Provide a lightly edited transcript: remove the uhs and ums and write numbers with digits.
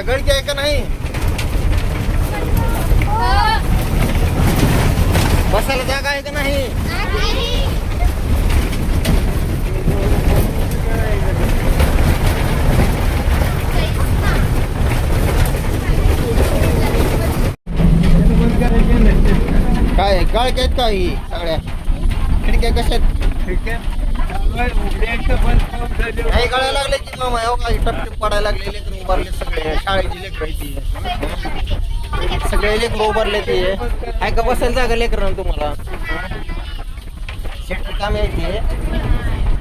गडकी आहे का नाही? बसायला जागा आहे का नाही? काय गळक्या आहेत का ही सगळ्या खिडक्या कशा नाही गळायला लागले की मामा हो काही टपटे पडायला लागले लेकर उभारले सगळे शाळेची लेकर सगळे लेकर उभारले ते आहे का बसायला जागा लेकर तुम्हाला शेट काम आहे